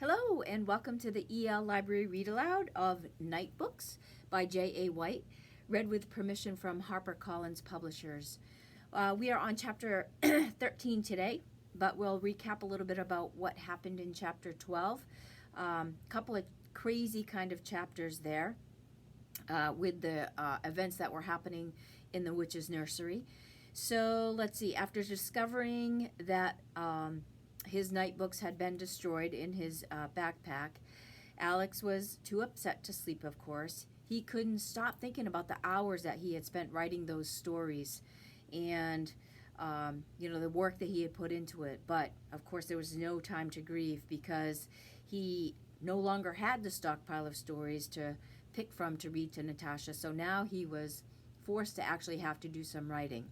Hello, and welcome to the EL Library Read Aloud of Nightbooks by J.A. White, read with permission from HarperCollins Publishers. We are on chapter 13 today, but we'll recap a little bit about what happened in chapter 12. Couple of crazy kind of chapters there with the events that were happening in the witch's nursery. So let's see, after discovering that his night books had been destroyed in his backpack, Alex was too upset to sleep, of course. He couldn't stop thinking about the hours that he had spent writing those stories and, the work that he had put into it. But, of course, there was no time to grieve because he no longer had the stockpile of stories to pick from to read to Natasha. So now he was forced to actually have to do some writing.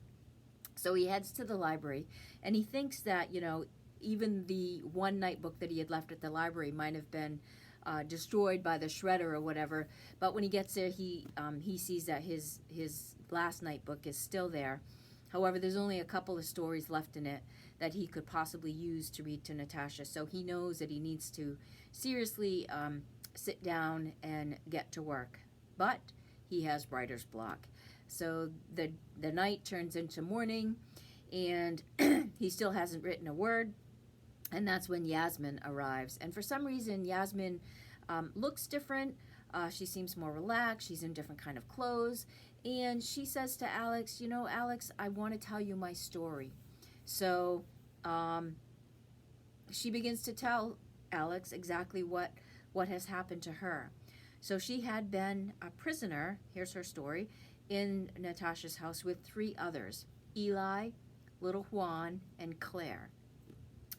So he heads to the library, and he thinks that, even the one night book that he had left at the library might have been destroyed by the shredder or whatever. But when he gets there, he sees that his last night book is still there. However, there's only a couple of stories left in it that he could possibly use to read to Natasha. So he knows that he needs to seriously sit down and get to work. But he has writer's block. So the night turns into morning, and he still hasn't written a word. And that's when Yasmin arrives. And for some reason, Yasmin looks different. She seems more relaxed. She's in different kind of clothes. And she says to Alex, Alex, I want to tell you my story. So she begins to tell Alex exactly what has happened to her. So she had been a prisoner, here's her story, in Natasha's house with 3 others, Eli, little Juan, and Claire.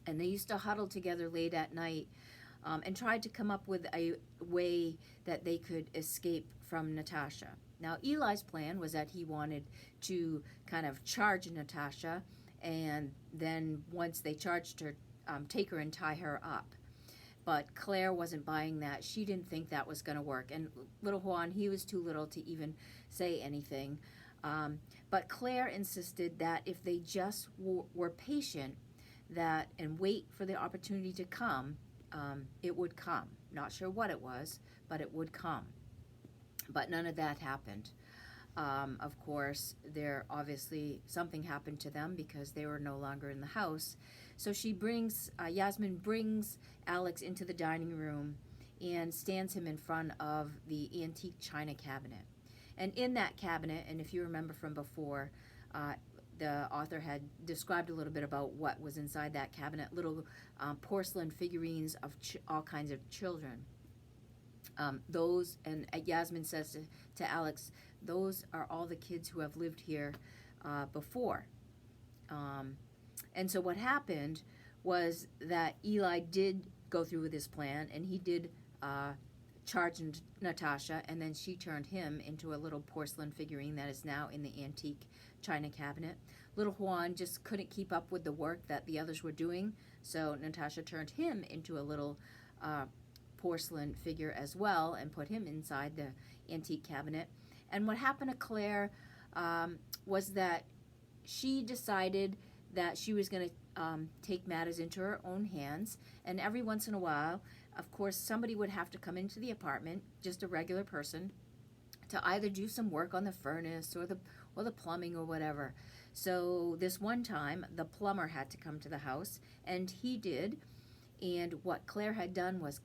And they used to huddle together late at night and tried to come up with a way that they could escape from Natasha. Now, Eli's plan was that he wanted to kind of charge Natasha, and then once they charged her, take her and tie her up. But Claire wasn't buying that. She didn't think that was going to work. And little Juan, he was too little to even say anything. But Claire insisted that if they just were patient, and wait for the opportunity to come, it would come. Not sure what it was, but it would come. But none of that happened. Of course, obviously something happened to them because they were no longer in the house. So Yasmin brings Alex into the dining room and stands him in front of the antique china cabinet. And in that cabinet, and if you remember from before, the author had described a little bit about what was inside that cabinet, little porcelain figurines of all kinds of children. And Yasmin says to Alex, those are all the kids who have lived here before. And so what happened was that Eli did go through with his plan, and he did charge Natasha, and then she turned him into a little porcelain figurine that is now in the antique china cabinet. Little Juan just couldn't keep up with the work that the others were doing, so Natasha turned him into a little porcelain figure as well and put him inside the antique cabinet. And what happened to Claire was that she decided that she was going to take matters into her own hands, and every once in a while, of course, somebody would have to come into the apartment, just a regular person, to either do some work on the furnace or the plumbing or whatever. So this one time, the plumber had to come to the house, and he did. And what Claire had done was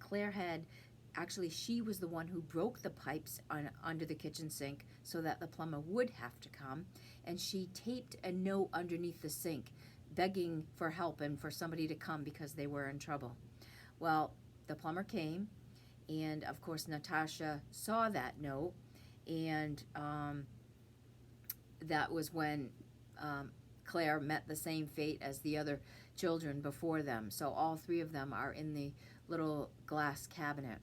she was the one who broke the pipes under the kitchen sink so that the plumber would have to come. And she taped a note underneath the sink begging for help and for somebody to come because they were in trouble. Well, the plumber came, and of course Natasha saw that note, and that was when Claire met the same fate as the other children before them. So all 3 of them are in the little glass cabinet.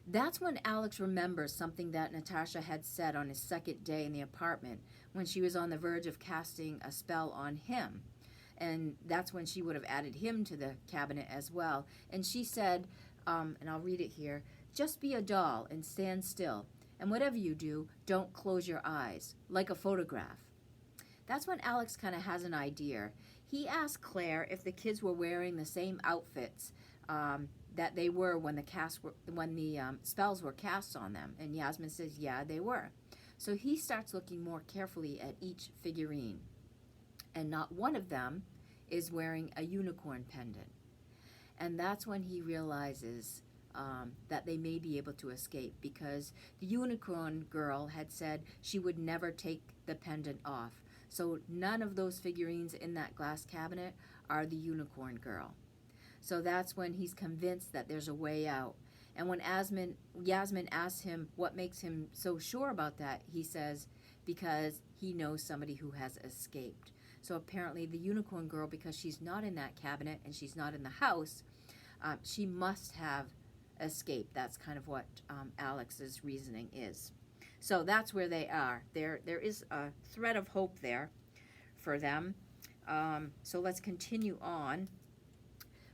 That's when Alex remembers something that Natasha had said on his second day in the apartment when she was on the verge of casting a spell on him. And that's when she would have added him to the cabinet as well. And she said, and I'll read it here, just be a doll and stand still. And whatever you do, don't close your eyes, like a photograph. That's when Alex kind of has an idea. He asked Claire if the kids were wearing the same outfits that they were when the spells were cast on them. And Yasmin says, yeah, they were. So he starts looking more carefully at each figurine, and not one of them is wearing a unicorn pendant. And that's when he realizes that they may be able to escape, because the unicorn girl had said she would never take the pendant off. So none of those figurines in that glass cabinet are the unicorn girl. So that's when he's convinced that there's a way out. And when Yasmin asks him what makes him so sure about that, he says, because he knows somebody who has escaped. So apparently the unicorn girl, because she's not in that cabinet and she's not in the house, she must have escaped. That's kind of what Alex's reasoning is. So that's where they are. There is a thread of hope there for them. So let's continue on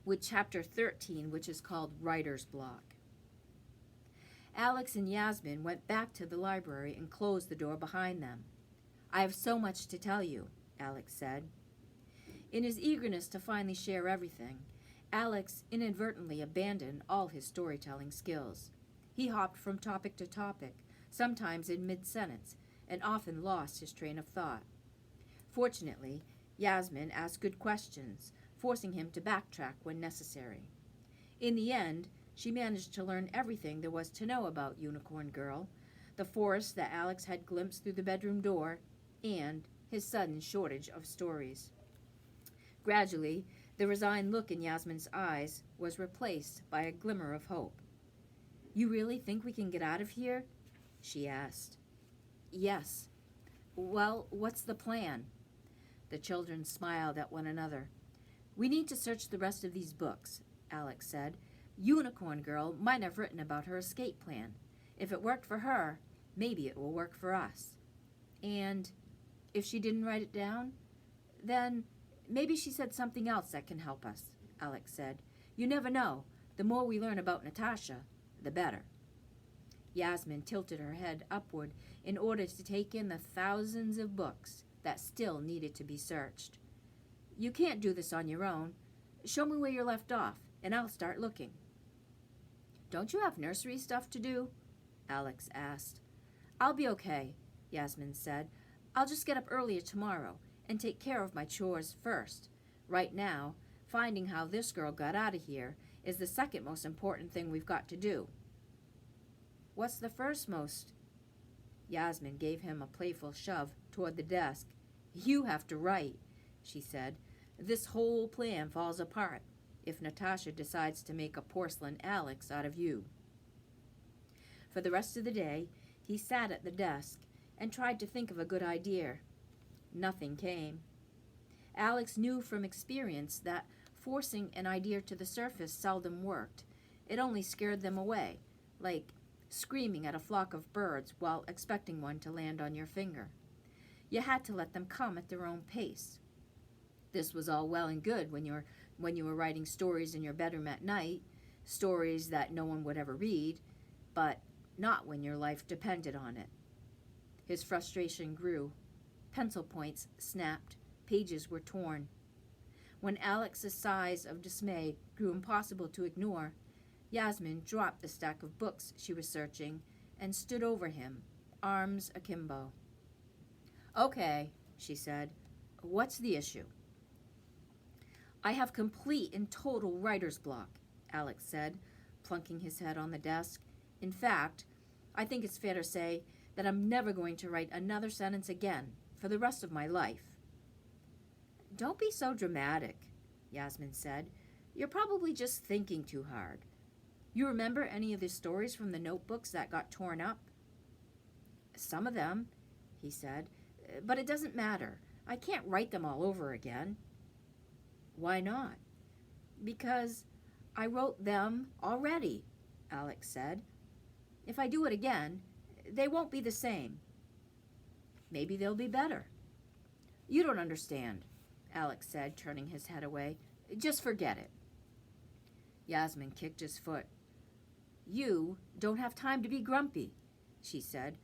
with chapter 13, which is called Writer's Block. Alex and Yasmin went back to the library and closed the door behind them. I have so much to tell you, Alex said. In his eagerness to finally share everything, Alex inadvertently abandoned all his storytelling skills. He hopped from topic to topic, sometimes in mid-sentence, and often lost his train of thought. Fortunately, Yasmin asked good questions, forcing him to backtrack when necessary. In the end, she managed to learn everything there was to know about Unicorn Girl, the forest that Alex had glimpsed through the bedroom door, and his sudden shortage of stories. Gradually, the resigned look in Yasmin's eyes was replaced by a glimmer of hope. You really think we can get out of here? She asked. Yes. Well, what's the plan? The children smiled at one another. We need to search the rest of these books, Alex said. Unicorn Girl might have written about her escape plan. If it worked for her, maybe it will work for us. And if she didn't write it down, then maybe she said something else that can help us, Alex said. You never know. The more we learn about Natasha, the better. Yasmin tilted her head upward in order to take in the thousands of books that still needed to be searched. You can't do this on your own. Show me where you're left off, and I'll start looking. Don't you have nursery stuff to do? Alex asked. I'll be okay, Yasmin said. I'll just get up earlier tomorrow and take care of my chores first. Right now, finding how this girl got out of here is the second most important thing we've got to do. What's the first most? Yasmin gave him a playful shove toward the desk. You have to write, she said. This whole plan falls apart if Natasha decides to make a porcelain Alex out of you. For the rest of the day, he sat at the desk and tried to think of a good idea. Nothing came. Alex knew from experience that forcing an idea to the surface seldom worked. It only scared them away, like screaming at a flock of birds while expecting one to land on your finger. You had to let them come at their own pace. This was all well and good when you were writing stories in your bedroom at night, stories that no one would ever read, but not when your life depended on it. His frustration grew. Pencil points snapped. Pages were torn. When Alex's sighs of dismay grew impossible to ignore, Yasmin dropped the stack of books she was searching and stood over him, arms akimbo. Okay, she said. What's the issue? I have complete and total writer's block, Alex said, plunking his head on the desk. In fact, I think it's fair to say that I'm never going to write another sentence again for the rest of my life. Don't be so dramatic, Yasmin said. You're probably just thinking too hard. You remember any of the stories from the notebooks that got torn up? Some of them, he said, but it doesn't matter. I can't write them all over again. Why not? Because I wrote them already, Alex said. If I do it again, they won't be the same. Maybe they'll be better. You don't understand, Alex said, turning his head away. Just forget it. Yasmin kicked his foot. You don't have time to be grumpy, she said.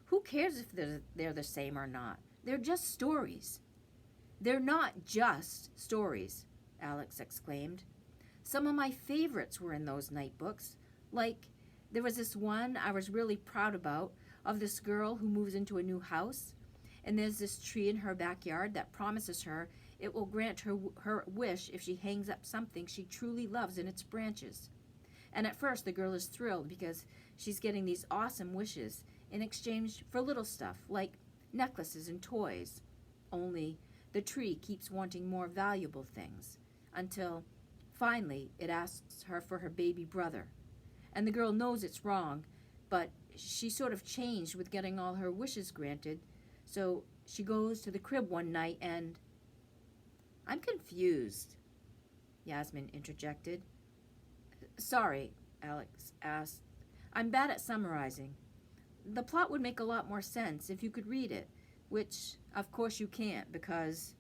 Who cares if they're the same or not? They're just stories. They're not just stories, Alex exclaimed. Some of my favorites were in those night books. Like, there was this one I was really proud about of this girl who moves into a new house, and there's this tree in her backyard that promises her it will grant her wish if she hangs up something she truly loves in its branches. And at first, the girl is thrilled because she's getting these awesome wishes in exchange for little stuff like necklaces and toys. Only the tree keeps wanting more valuable things until finally it asks her for her baby brother. And the girl knows it's wrong, but she sort of changed with getting all her wishes granted. So she goes to the crib one night and... I'm confused, Yasmin interjected. Sorry, Alex asked. I'm bad at summarizing. The plot would make a lot more sense if you could read it, which, of course, you can't because...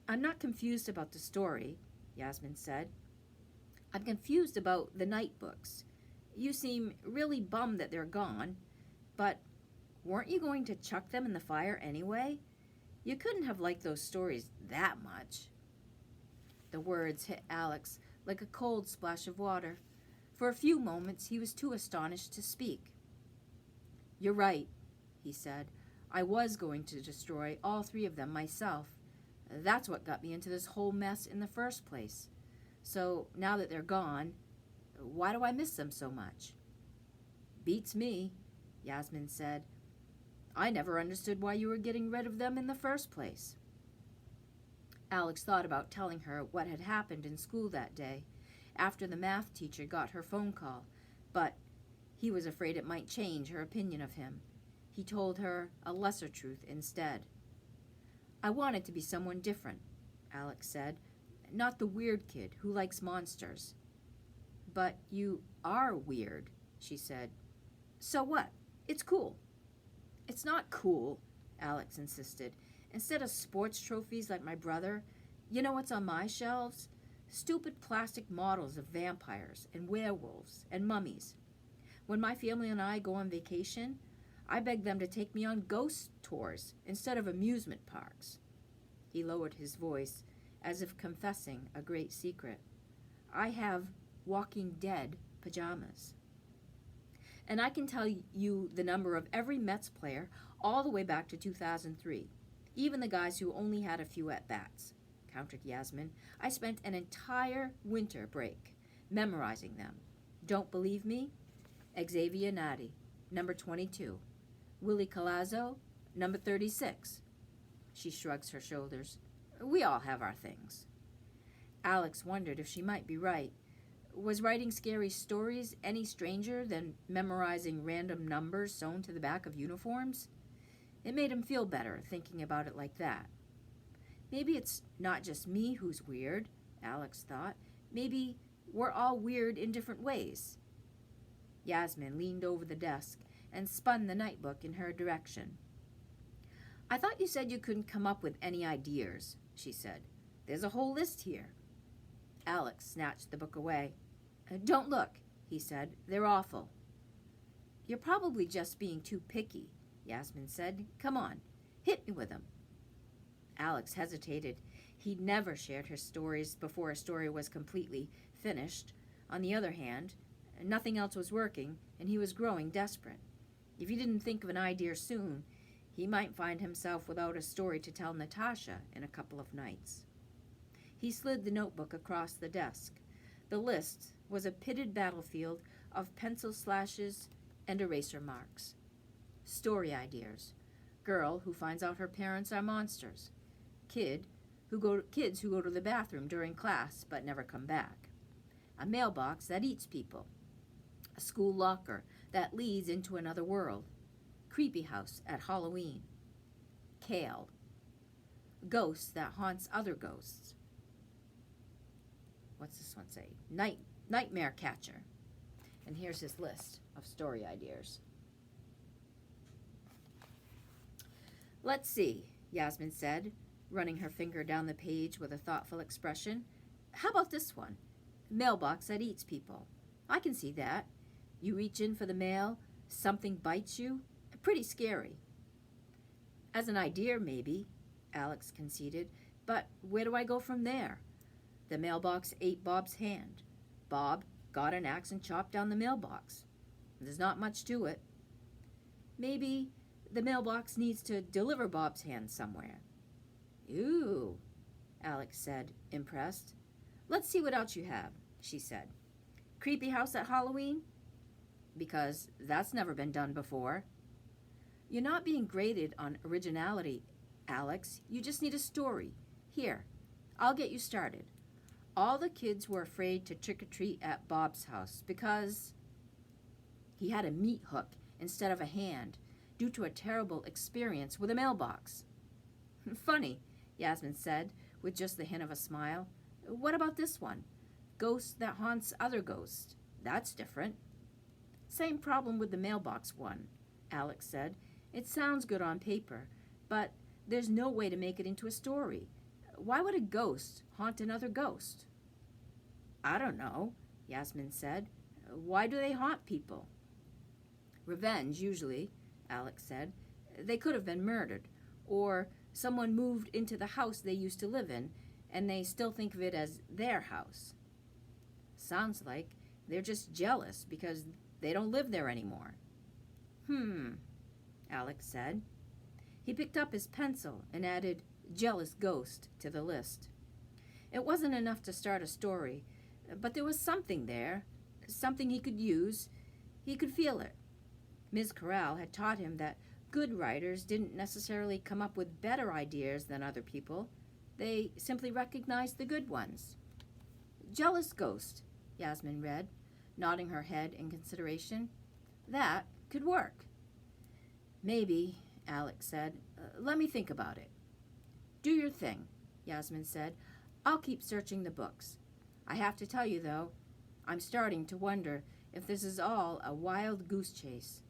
I'm not confused about the story, Yasmin said. I'm confused about the night books. You seem really bummed that they're gone, but weren't you going to chuck them in the fire anyway? You couldn't have liked those stories that much. The words hit Alex like a cold splash of water. For a few moments, he was too astonished to speak. You're right, he said. I was going to destroy all 3 of them myself. That's what got me into this whole mess in the first place. So now that they're gone, why do I miss them so much? Beats me, Yasmin said. I never understood why you were getting rid of them in the first place. Alex thought about telling her what had happened in school that day, after the math teacher got her phone call, but he was afraid it might change her opinion of him. He told her a lesser truth instead. I wanted to be someone different, Alex said, not the weird kid who likes monsters. But you are weird, she said. So what? It's cool. It's not cool, Alex insisted. Instead of sports trophies like my brother, you know what's on my shelves? Stupid plastic models of vampires and werewolves and mummies. When my family and I go on vacation, I beg them to take me on ghost tours instead of amusement parks. He lowered his voice as if confessing a great secret. I have Walking Dead pajamas. And I can tell you the number of every Mets player all the way back to 2003, even the guys who only had a few at-bats, countered Yasmin. I spent an entire winter break memorizing them. Don't believe me? Xavier Nadi, number 22. Willie Colazzo, number 36. She shrugs her shoulders. We all have our things. Alex wondered if she might be right. Was writing scary stories any stranger than memorizing random numbers sewn to the back of uniforms? It made him feel better thinking about it like that. Maybe it's not just me who's weird, Alex thought. Maybe we're all weird in different ways. Yasmin leaned over the desk and spun the nightbook in her direction. I thought you said you couldn't come up with any ideas, she said. There's a whole list here. Alex snatched the book away. Don't look, he said. They're awful. You're probably just being too picky, Yasmin said. Come on, hit me with them. Alex hesitated. He'd never shared his stories before a story was completely finished. On the other hand, nothing else was working, and he was growing desperate. If he didn't think of an idea soon, he might find himself without a story to tell Natasha in a couple of nights. He slid the notebook across the desk. The list was a pitted battlefield of pencil slashes and eraser marks. Story ideas. Girl who finds out her parents are monsters. Kids who go to the bathroom during class but never come back. A mailbox that eats people. A school locker that leads into another world. Creepy house at Halloween. Kale. Ghost that haunts other ghosts. What's this one say? Nightmare catcher. And here's his list of story ideas. Let's see, Yasmin said, running her finger down the page with a thoughtful expression. How about this one? Mailbox that eats people. I can see that. You reach in for the mail, something bites you. Pretty scary. As an idea, maybe, Alex conceded, but where do I go from there? The mailbox ate Bob's hand. Bob got an axe and chopped down the mailbox. There's not much to it. Maybe the mailbox needs to deliver Bob's hand somewhere. Ooh, Alex said, impressed. Let's see what else you have, she said. Creepy house at Halloween? Because that's never been done before. You're not being graded on originality, Alex. You just need a story. Here, I'll get you started. All the kids were afraid to trick-or-treat at Bob's house because he had a meat hook instead of a hand due to a terrible experience with a mailbox. Funny, Yasmin said, with just the hint of a smile. What about this one? Ghost that haunts other ghosts. That's different. Same problem with the mailbox one, Alex said. It sounds good on paper, but there's no way to make it into a story. Why would a ghost haunt another ghost? I don't know, Yasmin said. Why do they haunt people? Revenge, usually, Alex said. They could have been murdered, or someone moved into the house they used to live in, and they still think of it as their house. Sounds like they're just jealous because they don't live there anymore. Alex said. He picked up his pencil and added jealous ghost to the list. It wasn't enough to start a story, but there was something there, something he could use. He could feel it. Ms. Corral had taught him that good writers didn't necessarily come up with better ideas than other people. They simply recognized the good ones. Jealous ghost, Yasmin read, nodding her head in consideration. That could work. Maybe, Alex said. Let me think about it. Do your thing, Yasmin said. I'll keep searching the books. I have to tell you, though, I'm starting to wonder if this is all a wild goose chase.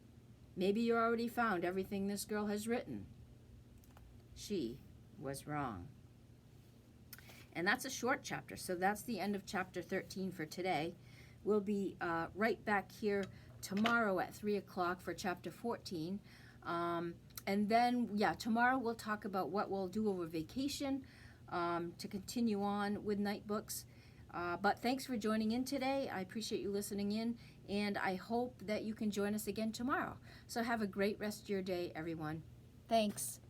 Maybe you already found everything this girl has written. She was wrong. And that's a short chapter, so that's the end of chapter 13 for today. We'll be right back here tomorrow at 3 o'clock for chapter 14. And then, tomorrow we'll talk about what we'll do over vacation to continue on with Nightbooks. But thanks for joining in today. I appreciate you listening in, and I hope that you can join us again tomorrow. So have a great rest of your day, everyone. Thanks.